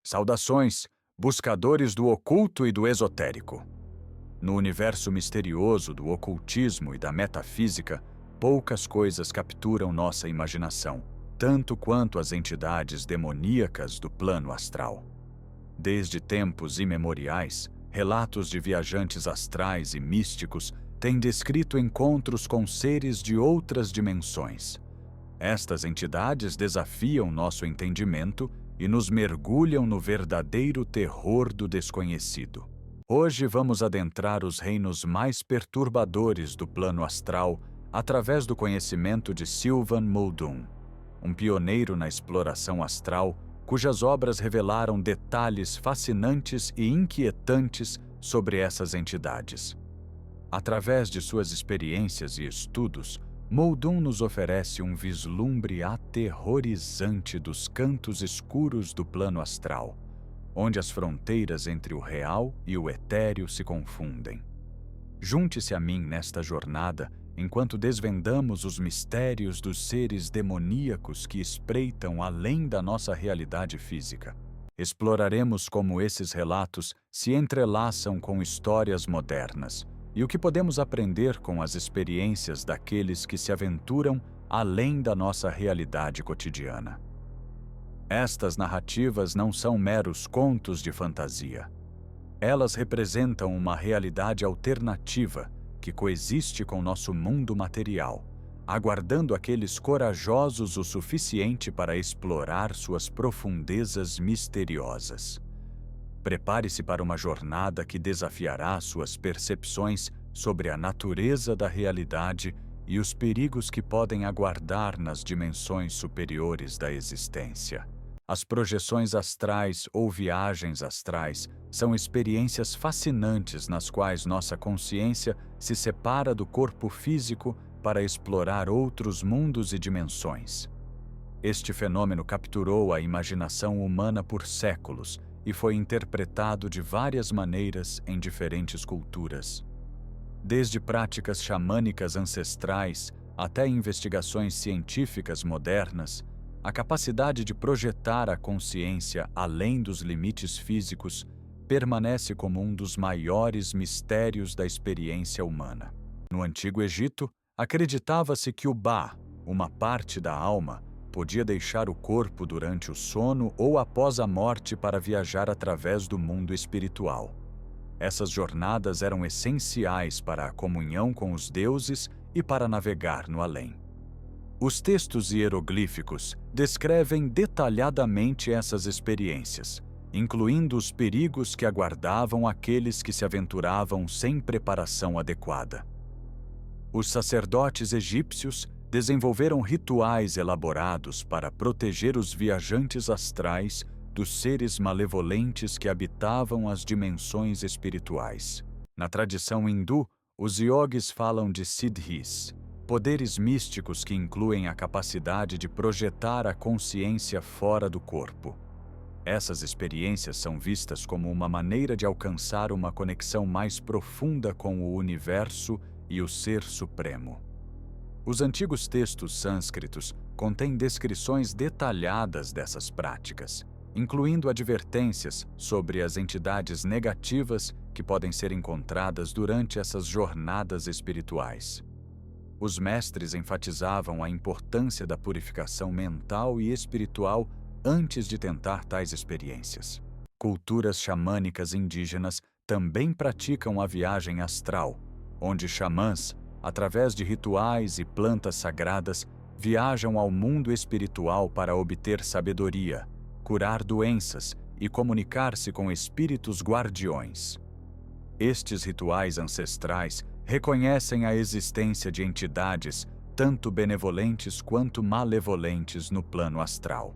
Saudações, buscadores do oculto e do esotérico. No universo misterioso do ocultismo e da metafísica, poucas coisas capturam nossa imaginação, tanto quanto as entidades demoníacas do plano astral. Desde tempos imemoriais, relatos de viajantes astrais e místicos têm descrito encontros com seres de outras dimensões. Estas entidades desafiam nosso entendimento e nos mergulham no verdadeiro terror do desconhecido. Hoje vamos adentrar os reinos mais perturbadores do plano astral através do conhecimento de Sylvan Muldoon, um pioneiro na exploração astral cujas obras revelaram detalhes fascinantes e inquietantes sobre essas entidades. Através de suas experiências e estudos, Muldoon nos oferece um vislumbre aterrorizante dos cantos escuros do plano astral, onde as fronteiras entre o real e o etéreo se confundem. Junte-se a mim nesta jornada enquanto desvendamos os mistérios dos seres demoníacos que espreitam além da nossa realidade física. Exploraremos como esses relatos se entrelaçam com histórias modernas, e o que podemos aprender com as experiências daqueles que se aventuram além da nossa realidade cotidiana. Estas narrativas não são meros contos de fantasia. Elas representam uma realidade alternativa que coexiste com nosso mundo material, aguardando aqueles corajosos o suficiente para explorar suas profundezas misteriosas. Prepare-se para uma jornada que desafiará suas percepções sobre a natureza da realidade e os perigos que podem aguardar nas dimensões superiores da existência. As projeções astrais ou viagens astrais são experiências fascinantes nas quais nossa consciência se separa do corpo físico para explorar outros mundos e dimensões. Este fenômeno capturou a imaginação humana por séculos e foi interpretado de várias maneiras em diferentes culturas. Desde práticas xamânicas ancestrais até investigações científicas modernas, a capacidade de projetar a consciência além dos limites físicos permanece como um dos maiores mistérios da experiência humana. No Antigo Egito, acreditava-se que o Ba, uma parte da alma, podia deixar o corpo durante o sono ou após a morte para viajar através do mundo espiritual. Essas jornadas eram essenciais para a comunhão com os deuses e para navegar no além. Os textos hieroglíficos descrevem detalhadamente essas experiências, incluindo os perigos que aguardavam aqueles que se aventuravam sem preparação adequada. Os sacerdotes egípcios desenvolveram rituais elaborados para proteger os viajantes astrais dos seres malevolentes que habitavam as dimensões espirituais. Na tradição hindu, os yogis falam de siddhis, poderes místicos que incluem a capacidade de projetar a consciência fora do corpo. Essas experiências são vistas como uma maneira de alcançar uma conexão mais profunda com o universo e o Ser Supremo. Os antigos textos sânscritos contêm descrições detalhadas dessas práticas, incluindo advertências sobre as entidades negativas que podem ser encontradas durante essas jornadas espirituais. Os mestres enfatizavam a importância da purificação mental e espiritual antes de tentar tais experiências. Culturas xamânicas indígenas também praticam a viagem astral, onde xamãs, através de rituais e plantas sagradas, viajam ao mundo espiritual para obter sabedoria, curar doenças e comunicar-se com espíritos guardiões. Estes rituais ancestrais reconhecem a existência de entidades tanto benevolentes quanto malevolentes no plano astral.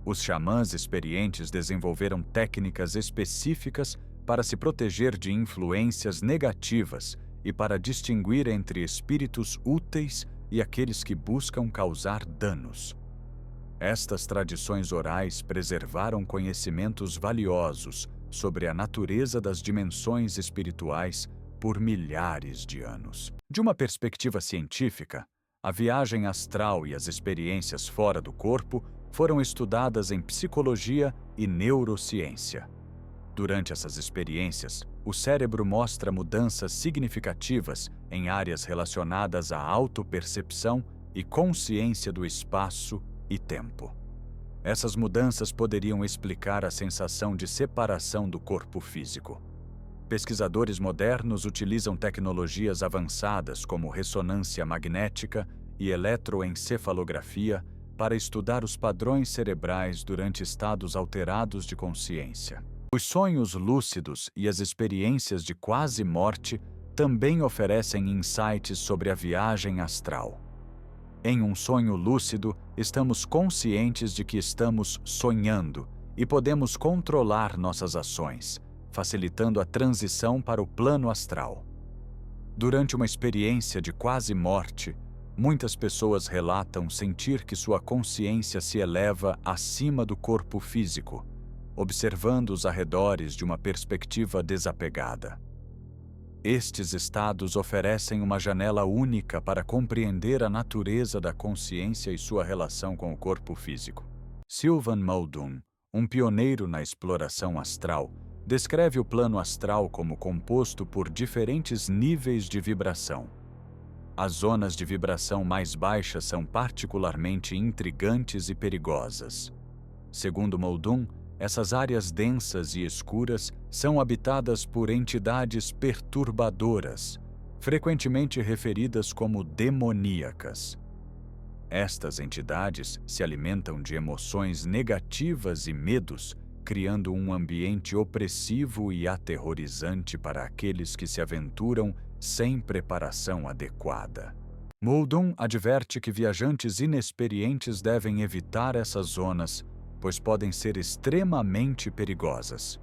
Os xamãs experientes desenvolveram técnicas específicas para se proteger de influências negativas e para distinguir entre espíritos úteis e aqueles que buscam causar danos. Estas tradições orais preservaram conhecimentos valiosos sobre a natureza das dimensões espirituais por milhares de anos. De uma perspectiva científica, a viagem astral e as experiências fora do corpo foram estudadas em psicologia e neurociência. Durante essas experiências, o cérebro mostra mudanças significativas em áreas relacionadas à autopercepção e consciência do espaço e tempo. Essas mudanças poderiam explicar a sensação de separação do corpo físico. Pesquisadores modernos utilizam tecnologias avançadas como ressonância magnética e eletroencefalografia para estudar os padrões cerebrais durante estados alterados de consciência. Os sonhos lúcidos e as experiências de quase morte também oferecem insights sobre a viagem astral. Em um sonho lúcido, estamos conscientes de que estamos sonhando e podemos controlar nossas ações, facilitando a transição para o plano astral. Durante uma experiência de quase morte, muitas pessoas relatam sentir que sua consciência se eleva acima do corpo físico, observando os arredores de uma perspectiva desapegada. Estes estados oferecem uma janela única para compreender a natureza da consciência e sua relação com o corpo físico. Sylvan Muldoon, um pioneiro na exploração astral, descreve o plano astral como composto por diferentes níveis de vibração. As zonas de vibração mais baixas são particularmente intrigantes e perigosas. Segundo Muldoon, essas áreas densas e escuras são habitadas por entidades perturbadoras, frequentemente referidas como demoníacas. Estas entidades se alimentam de emoções negativas e medos, criando um ambiente opressivo e aterrorizante para aqueles que se aventuram sem preparação adequada. Muldoon adverte que viajantes inexperientes devem evitar essas zonas, pois podem ser extremamente perigosas.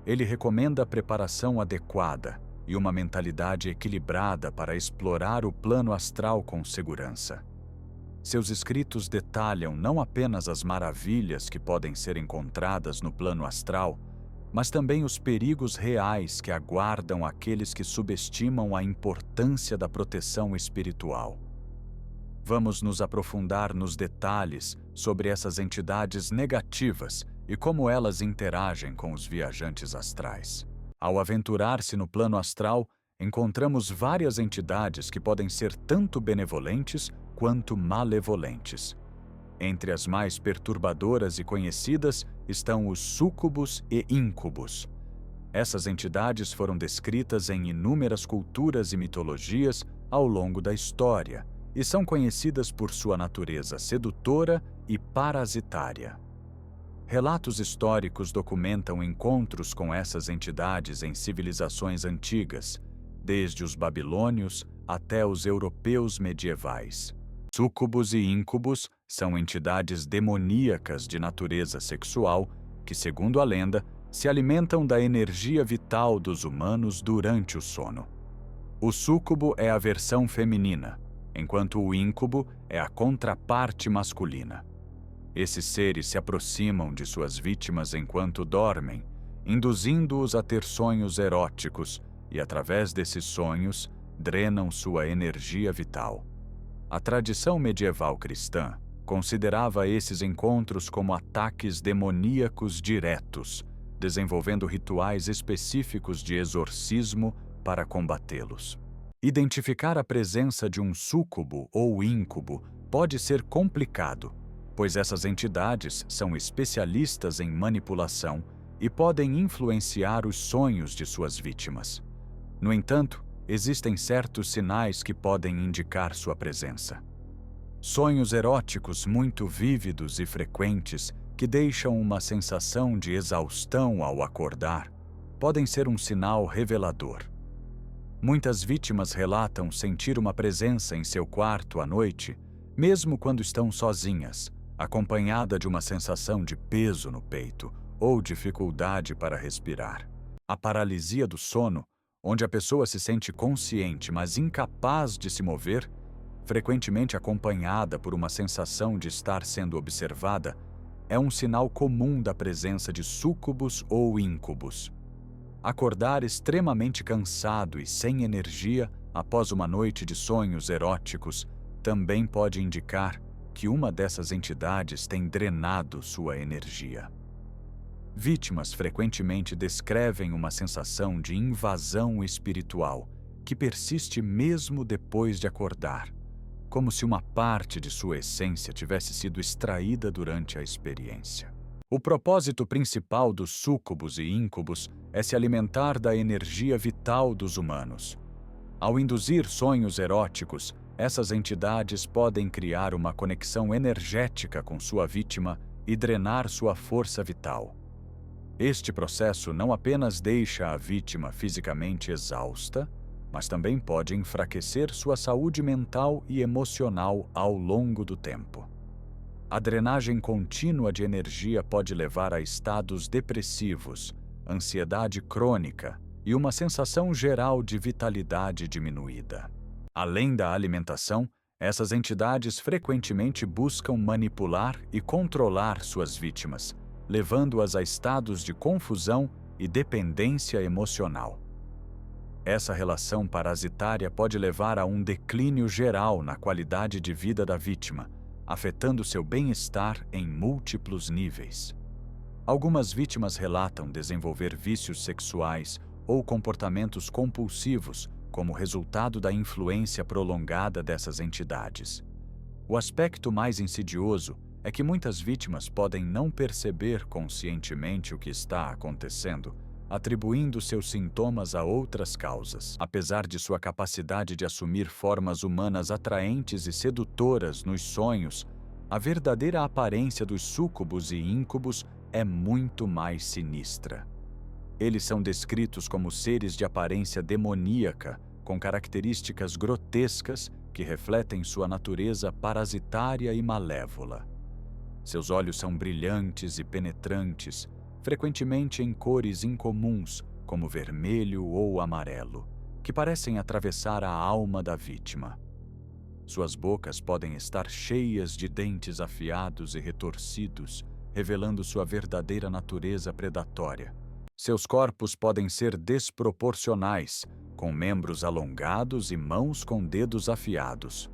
Ele recomenda a preparação adequada e uma mentalidade equilibrada para explorar o plano astral com segurança. Seus escritos detalham não apenas as maravilhas que podem ser encontradas no plano astral, mas também os perigos reais que aguardam aqueles que subestimam a importância da proteção espiritual. Vamos nos aprofundar nos detalhes sobre essas entidades negativas e como elas interagem com os viajantes astrais. Ao aventurar-se no plano astral, encontramos várias entidades que podem ser tanto benevolentes quanto malevolentes. Entre as mais perturbadoras e conhecidas estão os súcubos e íncubos. Essas entidades foram descritas em inúmeras culturas e mitologias ao longo da história, e são conhecidas por sua natureza sedutora e parasitária. Relatos históricos documentam encontros com essas entidades em civilizações antigas, desde os babilônios até os europeus medievais. Súcubos e íncubos são entidades demoníacas de natureza sexual que, segundo a lenda, se alimentam da energia vital dos humanos durante o sono. O súcubo é a versão feminina, enquanto o íncube é a contraparte masculina. Esses seres se aproximam de suas vítimas enquanto dormem, induzindo-os a ter sonhos eróticos e, através desses sonhos, drenam sua energia vital. A tradição medieval cristã considerava esses encontros como ataques demoníacos diretos, desenvolvendo rituais específicos de exorcismo para combatê-los. Identificar a presença de um súcubo ou íncubo pode ser complicado, pois essas entidades são especialistas em manipulação e podem influenciar os sonhos de suas vítimas. No entanto, existem certos sinais que podem indicar sua presença. Sonhos eróticos muito vívidos e frequentes que deixam uma sensação de exaustão ao acordar podem ser um sinal revelador. Muitas vítimas relatam sentir uma presença em seu quarto à noite, mesmo quando estão sozinhas, acompanhada de uma sensação de peso no peito ou dificuldade para respirar. A paralisia do sono, onde a pessoa se sente consciente, mas incapaz de se mover, frequentemente acompanhada por uma sensação de estar sendo observada, é um sinal comum da presença de súcubos ou íncubos. Acordar extremamente cansado e sem energia após uma noite de sonhos eróticos também pode indicar que uma dessas entidades tem drenado sua energia. Vítimas frequentemente descrevem uma sensação de invasão espiritual que persiste mesmo depois de acordar, como se uma parte de sua essência tivesse sido extraída durante a experiência. O propósito principal dos súcubos e íncubos é se alimentar da energia vital dos humanos. Ao induzir sonhos eróticos, essas entidades podem criar uma conexão energética com sua vítima e drenar sua força vital. Este processo não apenas deixa a vítima fisicamente exausta, mas também pode enfraquecer sua saúde mental e emocional ao longo do tempo. A drenagem contínua de energia pode levar a estados depressivos, ansiedade crônica e uma sensação geral de vitalidade diminuída. Além da alimentação, essas entidades frequentemente buscam manipular e controlar suas vítimas, levando-as a estados de confusão e dependência emocional. Essa relação parasitária pode levar a um declínio geral na qualidade de vida da vítima, afetando seu bem-estar em múltiplos níveis. Algumas vítimas relatam desenvolver vícios sexuais ou comportamentos compulsivos como resultado da influência prolongada dessas entidades. O aspecto mais insidioso é que muitas vítimas podem não perceber conscientemente o que está acontecendo, atribuindo seus sintomas a outras causas. Apesar de sua capacidade de assumir formas humanas atraentes e sedutoras nos sonhos, a verdadeira aparência dos súcubos e íncubos é muito mais sinistra. Eles são descritos como seres de aparência demoníaca, com características grotescas que refletem sua natureza parasitária e malévola. Seus olhos são brilhantes e penetrantes, frequentemente em cores incomuns, como vermelho ou amarelo, que parecem atravessar a alma da vítima. Suas bocas podem estar cheias de dentes afiados e retorcidos, revelando sua verdadeira natureza predatória. Seus corpos podem ser desproporcionais, com membros alongados e mãos com dedos afiados.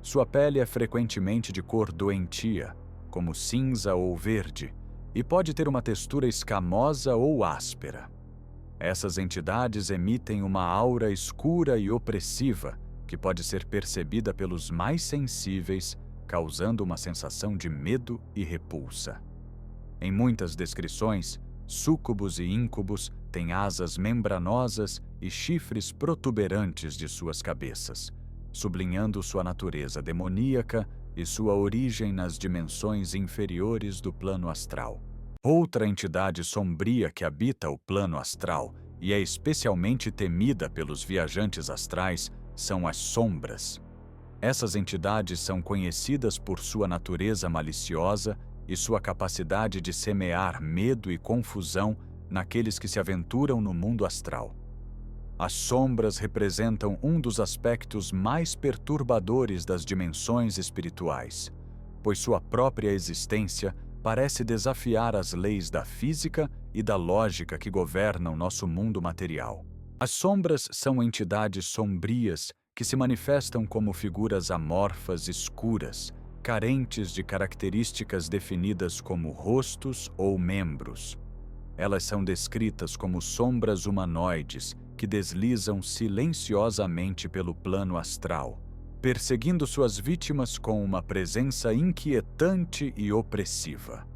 Sua pele é frequentemente de cor doentia, como cinza ou verde, e pode ter uma textura escamosa ou áspera. Essas entidades emitem uma aura escura e opressiva que pode ser percebida pelos mais sensíveis, causando uma sensação de medo e repulsa. Em muitas descrições, súcubos e íncubos têm asas membranosas e chifres protuberantes de suas cabeças, sublinhando sua natureza demoníaca e sua origem nas dimensões inferiores do plano astral. Outra entidade sombria que habita o plano astral e é especialmente temida pelos viajantes astrais são as sombras. Essas entidades são conhecidas por sua natureza maliciosa e sua capacidade de semear medo e confusão naqueles que se aventuram no mundo astral. As sombras representam um dos aspectos mais perturbadores das dimensões espirituais, pois sua própria existência parece desafiar as leis da física e da lógica que governam nosso mundo material. As sombras são entidades sombrias que se manifestam como figuras amorfas escuras, carentes de características definidas como rostos ou membros. Elas são descritas como sombras humanoides que deslizam silenciosamente pelo plano astral, perseguindo suas vítimas com uma presença inquietante e opressiva.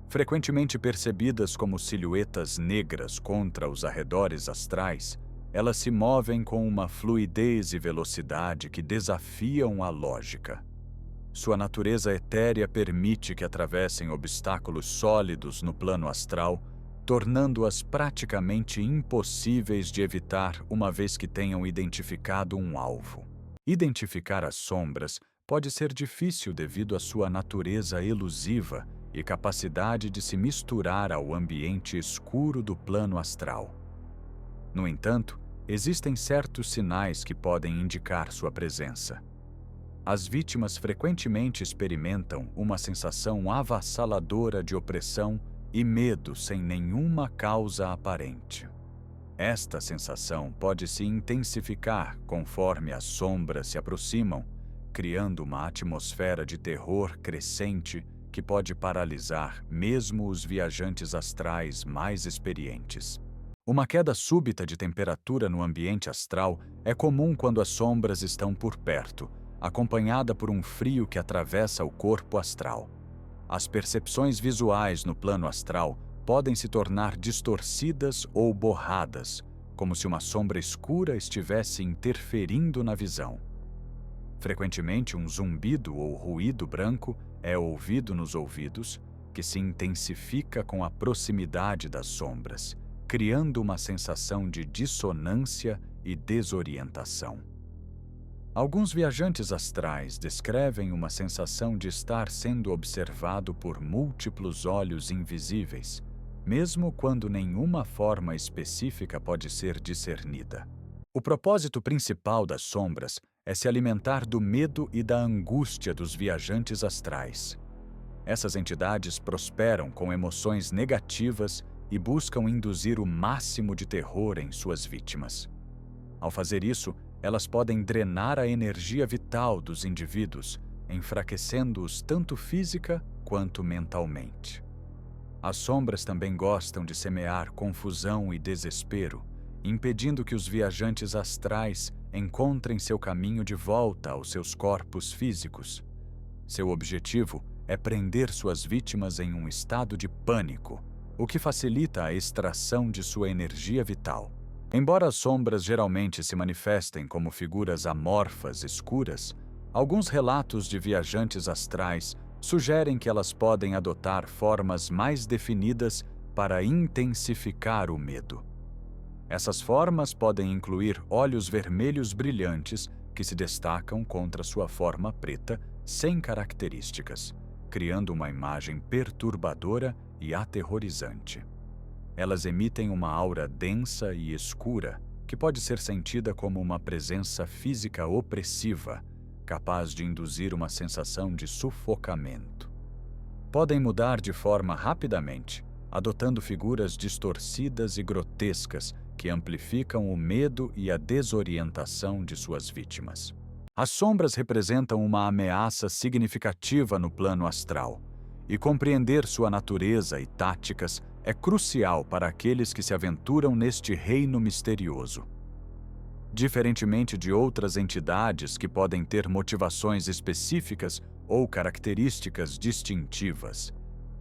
Frequentemente percebidas como silhuetas negras contra os arredores astrais, elas se movem com uma fluidez e velocidade que desafiam a lógica. Sua natureza etérea permite que atravessem obstáculos sólidos no plano astral, tornando-as praticamente impossíveis de evitar uma vez que tenham identificado um alvo. Identificar as sombras pode ser difícil devido à sua natureza elusiva e capacidade de se misturar ao ambiente escuro do plano astral. No entanto, existem certos sinais que podem indicar sua presença. As vítimas frequentemente experimentam uma sensação avassaladora de opressão e medo sem nenhuma causa aparente. Esta sensação pode se intensificar conforme as sombras se aproximam, criando uma atmosfera de terror crescente que pode paralisar mesmo os viajantes astrais mais experientes. Uma queda súbita de temperatura no ambiente astral é comum quando as sombras estão por perto, acompanhada por um frio que atravessa o corpo astral. As percepções visuais no plano astral podem se tornar distorcidas ou borradas, como se uma sombra escura estivesse interferindo na visão. Frequentemente, um zumbido ou ruído branco é ouvido nos ouvidos, que se intensifica com a proximidade das sombras, criando uma sensação de dissonância e desorientação. Alguns viajantes astrais descrevem uma sensação de estar sendo observado por múltiplos olhos invisíveis, mesmo quando nenhuma forma específica pode ser discernida. O propósito principal das sombras é se alimentar do medo e da angústia dos viajantes astrais. Essas entidades prosperam com emoções negativas e buscam induzir o máximo de terror em suas vítimas. Ao fazer isso, elas podem drenar a energia vital dos indivíduos, enfraquecendo-os tanto física quanto mentalmente. As sombras também gostam de semear confusão e desespero, impedindo que os viajantes astrais encontrem seu caminho de volta aos seus corpos físicos. Seu objetivo é prender suas vítimas em um estado de pânico, o que facilita a extração de sua energia vital. Embora as sombras geralmente se manifestem como figuras amorfas escuras, alguns relatos de viajantes astrais sugerem que elas podem adotar formas mais definidas para intensificar o medo. Essas formas podem incluir olhos vermelhos brilhantes que se destacam contra sua forma preta, sem características, criando uma imagem perturbadora e aterrorizante. Elas emitem uma aura densa e escura, que pode ser sentida como uma presença física opressiva, capaz de induzir uma sensação de sufocamento. Podem mudar de forma rapidamente, adotando figuras distorcidas e grotescas que amplificam o medo e a desorientação de suas vítimas. As sombras representam uma ameaça significativa no plano astral, e compreender sua natureza e táticas é crucial para aqueles que se aventuram neste reino misterioso. Diferentemente de outras entidades que podem ter motivações específicas ou características distintivas,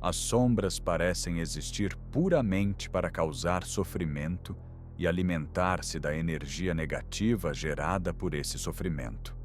as sombras parecem existir puramente para causar sofrimento e alimentar-se da energia negativa gerada por esse sofrimento.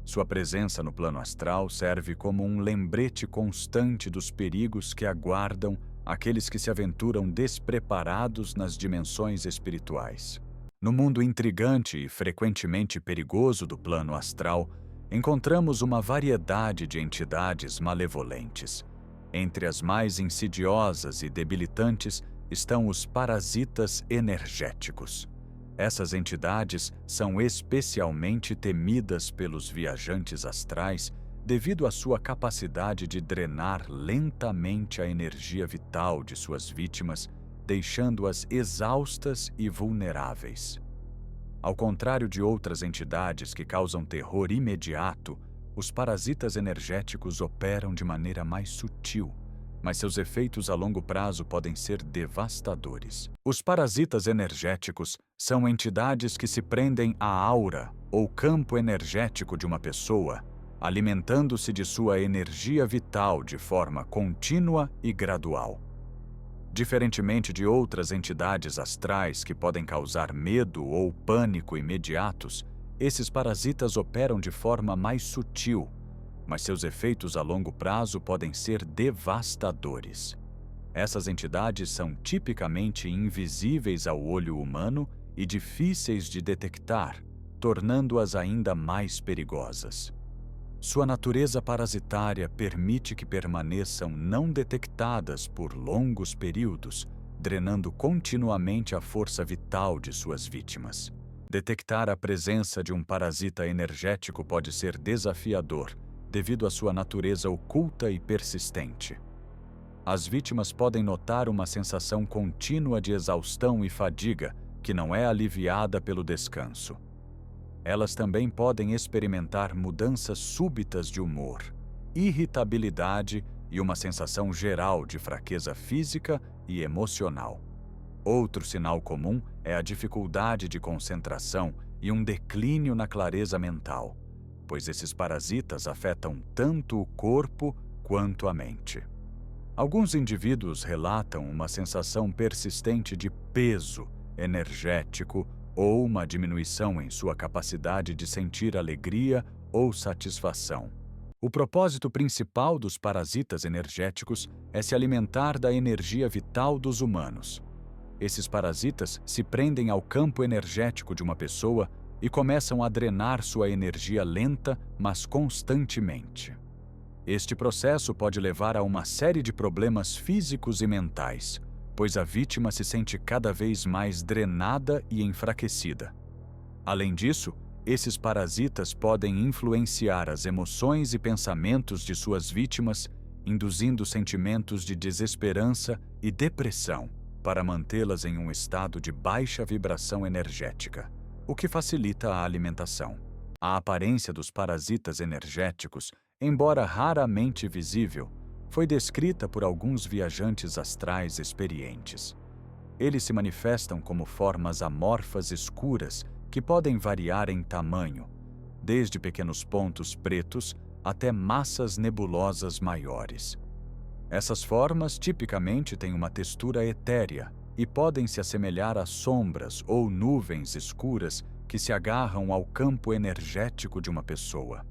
Sua presença no plano astral serve como um lembrete constante dos perigos que aguardam aqueles que se aventuram despreparados nas dimensões espirituais. No mundo intrigante e frequentemente perigoso do plano astral, encontramos uma variedade de entidades malevolentes. Entre as mais insidiosas e debilitantes estão os parasitas energéticos. Essas entidades são especialmente temidas pelos viajantes astrais devido à sua capacidade de drenar lentamente a energia vital de suas vítimas, deixando-as exaustas e vulneráveis. Ao contrário de outras entidades que causam terror imediato, os parasitas energéticos operam de maneira mais sutil, mas seus efeitos a longo prazo podem ser devastadores. Os parasitas energéticos são entidades que se prendem à aura ou campo energético de uma pessoa, alimentando-se de sua energia vital de forma contínua e gradual. Diferentemente de outras entidades astrais que podem causar medo ou pânico imediatos, esses parasitas operam de forma mais sutil, mas seus efeitos a longo prazo podem ser devastadores. Essas entidades são tipicamente invisíveis ao olho humano e difíceis de detectar, tornando-as ainda mais perigosas. Sua natureza parasitária permite que permaneçam não detectadas por longos períodos, drenando continuamente a força vital de suas vítimas. Detectar a presença de um parasita energético pode ser desafiador, devido à sua natureza oculta e persistente. As vítimas podem notar uma sensação contínua de exaustão e fadiga, que não é aliviada pelo descanso. Elas também podem experimentar mudanças súbitas de humor, irritabilidade e uma sensação geral de fraqueza física e emocional. Outro sinal comum é a dificuldade de concentração e um declínio na clareza mental, pois esses parasitas afetam tanto o corpo quanto a mente. Alguns indivíduos relatam uma sensação persistente de peso energético ou uma diminuição em sua capacidade de sentir alegria ou satisfação. O propósito principal dos parasitas energéticos é se alimentar da energia vital dos humanos. Esses parasitas se prendem ao campo energético de uma pessoa e começam a drenar sua energia lenta, mas constantemente. Este processo pode levar a uma série de problemas físicos e mentais, pois a vítima se sente cada vez mais drenada e enfraquecida. Além disso, esses parasitas podem influenciar as emoções e pensamentos de suas vítimas, induzindo sentimentos de desesperança e depressão, para mantê-las em um estado de baixa vibração energética, o que facilita a alimentação. A aparência dos parasitas energéticos, embora raramente visível, foi descrita por alguns viajantes astrais experientes. Eles se manifestam como formas amorfas escuras que podem variar em tamanho, desde pequenos pontos pretos até massas nebulosas maiores. Essas formas tipicamente têm uma textura etérea e podem se assemelhar a sombras ou nuvens escuras que se agarram ao campo energético de uma pessoa.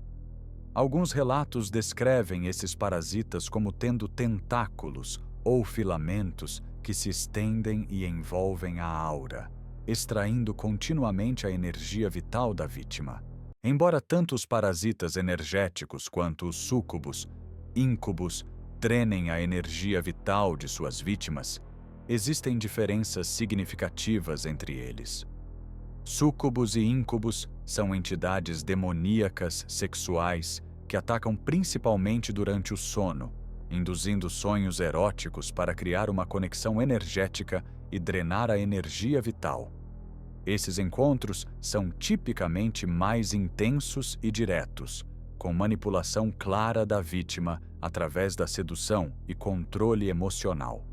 Alguns relatos descrevem esses parasitas como tendo tentáculos ou filamentos que se estendem e envolvem a aura, extraindo continuamente a energia vital da vítima. Embora tanto os parasitas energéticos quanto os súcubos, íncubos, drenem a energia vital de suas vítimas, existem diferenças significativas entre eles. Súcubos e íncubos são entidades demoníacas sexuais que atacam principalmente durante o sono, induzindo sonhos eróticos para criar uma conexão energética e drenar a energia vital. Esses encontros são tipicamente mais intensos e diretos, com manipulação clara da vítima através da sedução e controle emocional.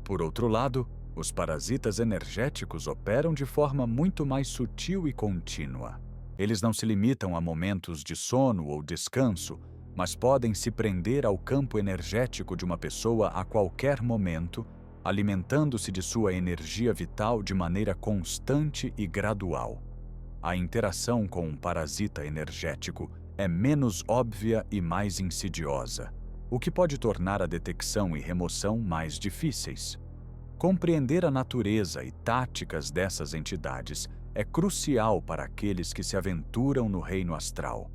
Por outro lado, os parasitas energéticos operam de forma muito mais sutil e contínua. Eles não se limitam a momentos de sono ou descanso, mas podem se prender ao campo energético de uma pessoa a qualquer momento, alimentando-se de sua energia vital de maneira constante e gradual. A interação com um parasita energético é menos óbvia e mais insidiosa, o que pode tornar a detecção e remoção mais difíceis. Compreender a natureza e táticas dessas entidades é crucial para aqueles que se aventuram no reino astral.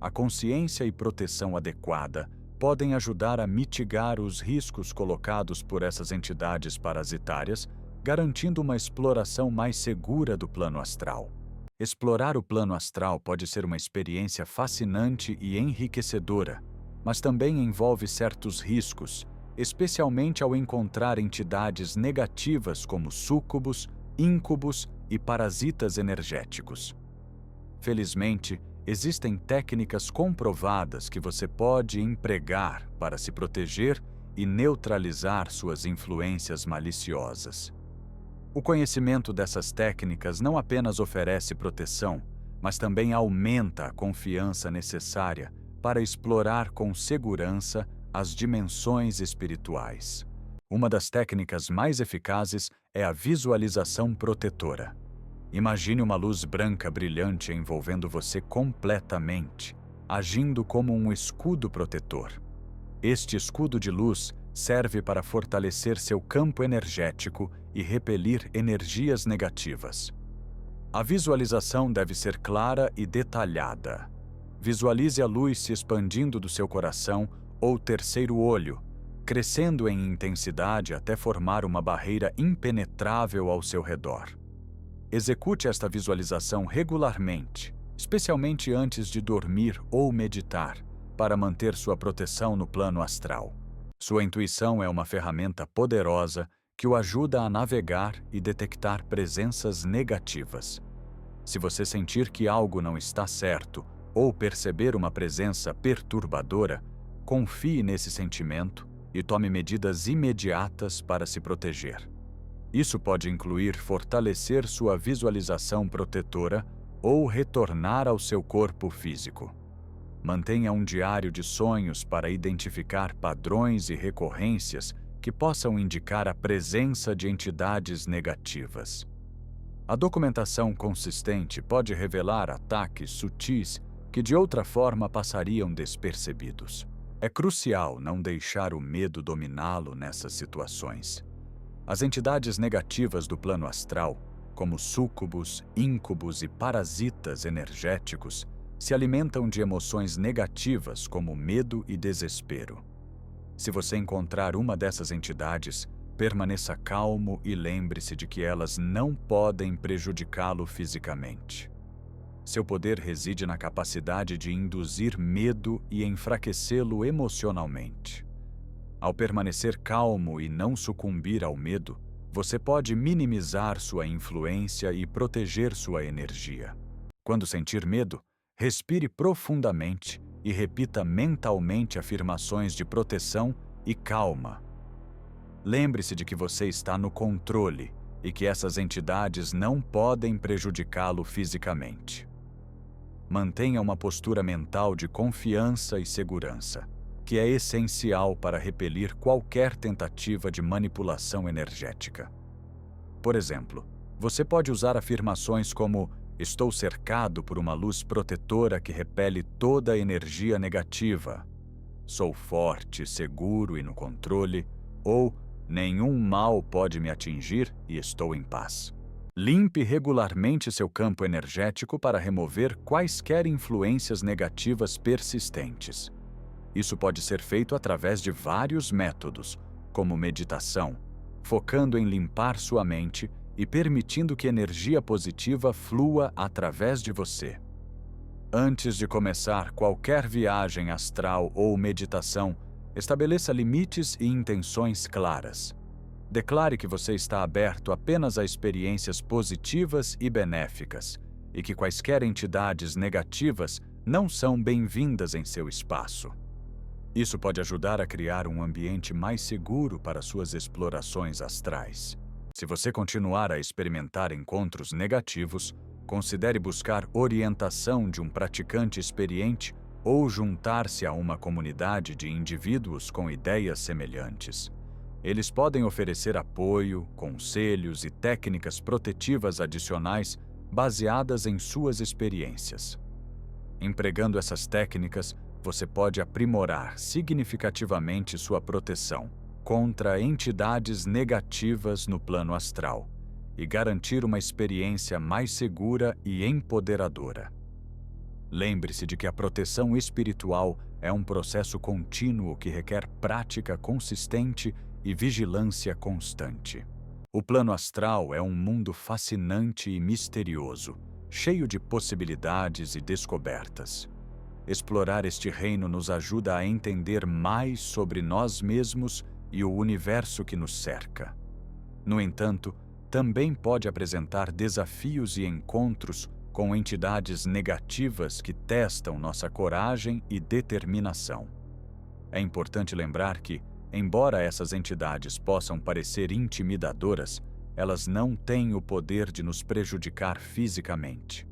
A consciência e proteção adequada podem ajudar a mitigar os riscos colocados por essas entidades parasitárias, garantindo uma exploração mais segura do plano astral. Explorar o plano astral pode ser uma experiência fascinante e enriquecedora, mas também envolve certos riscos, especialmente ao encontrar entidades negativas como súcubos, íncubos e parasitas energéticos. Felizmente, existem técnicas comprovadas que você pode empregar para se proteger e neutralizar suas influências maliciosas. O conhecimento dessas técnicas não apenas oferece proteção, mas também aumenta a confiança necessária para explorar com segurança as dimensões espirituais. Uma das técnicas mais eficazes é a visualização protetora. Imagine uma luz branca brilhante envolvendo você completamente, agindo como um escudo protetor. Este escudo de luz serve para fortalecer seu campo energético e repelir energias negativas. A visualização deve ser clara e detalhada. Visualize a luz se expandindo do seu coração ou terceiro olho, crescendo em intensidade até formar uma barreira impenetrável ao seu redor. Execute esta visualização regularmente, especialmente antes de dormir ou meditar, para manter sua proteção no plano astral. Sua intuição é uma ferramenta poderosa que o ajuda a navegar e detectar presenças negativas. Se você sentir que algo não está certo ou perceber uma presença perturbadora, confie nesse sentimento e tome medidas imediatas para se proteger. Isso pode incluir fortalecer sua visualização protetora ou retornar ao seu corpo físico. Mantenha um diário de sonhos para identificar padrões e recorrências que possam indicar a presença de entidades negativas. A documentação consistente pode revelar ataques sutis que de outra forma passariam despercebidos. É crucial não deixar o medo dominá-lo nessas situações. As entidades negativas do plano astral, como súcubos, íncubos e parasitas energéticos, se alimentam de emoções negativas como medo e desespero. Se você encontrar uma dessas entidades, permaneça calmo e lembre-se de que elas não podem prejudicá-lo fisicamente. Seu poder reside na capacidade de induzir medo e enfraquecê-lo emocionalmente. Ao permanecer calmo e não sucumbir ao medo, você pode minimizar sua influência e proteger sua energia. Quando sentir medo, respire profundamente e repita mentalmente afirmações de proteção e calma. Lembre-se de que você está no controle e que essas entidades não podem prejudicá-lo fisicamente. Mantenha uma postura mental de confiança e segurança, que é essencial para repelir qualquer tentativa de manipulação energética. Por exemplo, você pode usar afirmações como "Estou cercado por uma luz protetora que repele toda a energia negativa", "Sou forte, seguro e no controle", ou "Nenhum mal pode me atingir e estou em paz". Limpe regularmente seu campo energético para remover quaisquer influências negativas persistentes. Isso pode ser feito através de vários métodos, como meditação, focando em limpar sua mente e permitindo que energia positiva flua através de você. Antes de começar qualquer viagem astral ou meditação, estabeleça limites e intenções claras. Declare que você está aberto apenas a experiências positivas e benéficas, e que quaisquer entidades negativas não são bem-vindas em seu espaço. Isso pode ajudar a criar um ambiente mais seguro para suas explorações astrais. Se você continuar a experimentar encontros negativos, considere buscar orientação de um praticante experiente ou juntar-se a uma comunidade de indivíduos com ideias semelhantes. Eles podem oferecer apoio, conselhos e técnicas protetivas adicionais baseadas em suas experiências. Empregando essas técnicas, você pode aprimorar significativamente sua proteção contra entidades negativas no plano astral e garantir uma experiência mais segura e empoderadora. Lembre-se de que a proteção espiritual é um processo contínuo que requer prática consistente e vigilância constante. O plano astral é um mundo fascinante e misterioso, cheio de possibilidades e descobertas. Explorar este reino nos ajuda a entender mais sobre nós mesmos e o universo que nos cerca. No entanto, também pode apresentar desafios e encontros com entidades negativas que testam nossa coragem e determinação. É importante lembrar que, embora essas entidades possam parecer intimidadoras, elas não têm o poder de nos prejudicar fisicamente.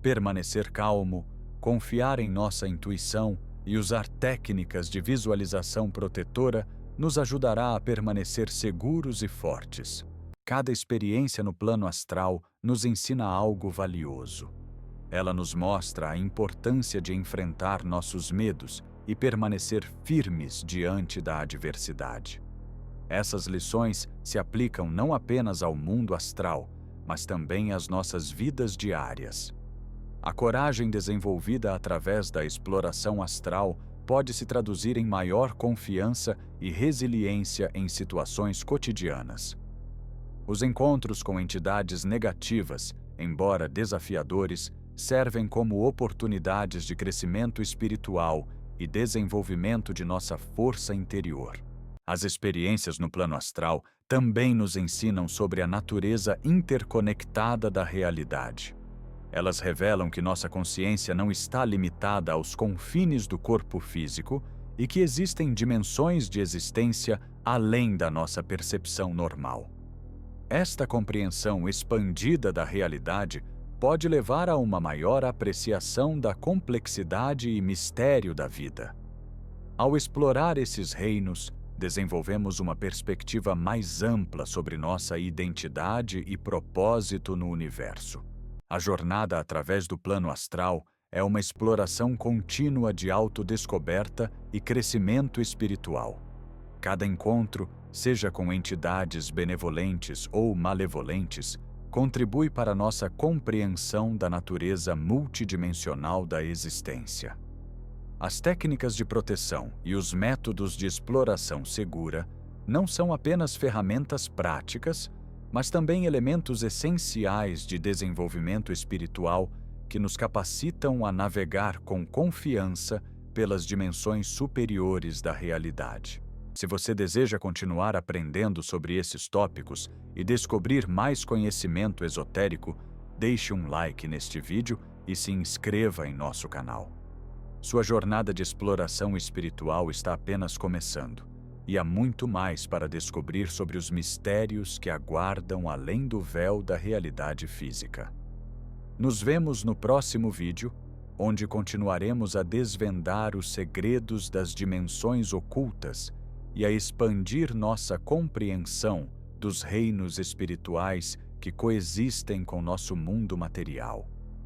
Permanecer calmo, confiar em nossa intuição e usar técnicas de visualização protetora nos ajudará a permanecer seguros e fortes. Cada experiência no plano astral nos ensina algo valioso. Ela nos mostra a importância de enfrentar nossos medos e permanecer firmes diante da adversidade. Essas lições se aplicam não apenas ao mundo astral, mas também às nossas vidas diárias. A coragem desenvolvida através da exploração astral pode se traduzir em maior confiança e resiliência em situações cotidianas. Os encontros com entidades negativas, embora desafiadores, servem como oportunidades de crescimento espiritual e desenvolvimento de nossa força interior. As experiências no plano astral também nos ensinam sobre a natureza interconectada da realidade. Elas revelam que nossa consciência não está limitada aos confines do corpo físico e que existem dimensões de existência além da nossa percepção normal. Esta compreensão expandida da realidade pode levar a uma maior apreciação da complexidade e mistério da vida. Ao explorar esses reinos, desenvolvemos uma perspectiva mais ampla sobre nossa identidade e propósito no universo. A jornada através do plano astral é uma exploração contínua de autodescoberta e crescimento espiritual. Cada encontro, seja com entidades benevolentes ou malevolentes, contribui para nossa compreensão da natureza multidimensional da existência. As técnicas de proteção e os métodos de exploração segura não são apenas ferramentas práticas, mas também elementos essenciais de desenvolvimento espiritual que nos capacitam a navegar com confiança pelas dimensões superiores da realidade. Se você deseja continuar aprendendo sobre esses tópicos e descobrir mais conhecimento esotérico, deixe um like neste vídeo e se inscreva em nosso canal. Sua jornada de exploração espiritual está apenas começando, e há muito mais para descobrir sobre os mistérios que aguardam além do véu da realidade física. Nos vemos no próximo vídeo, onde continuaremos a desvendar os segredos das dimensões ocultas e a expandir nossa compreensão dos reinos espirituais que coexistem com nosso mundo material.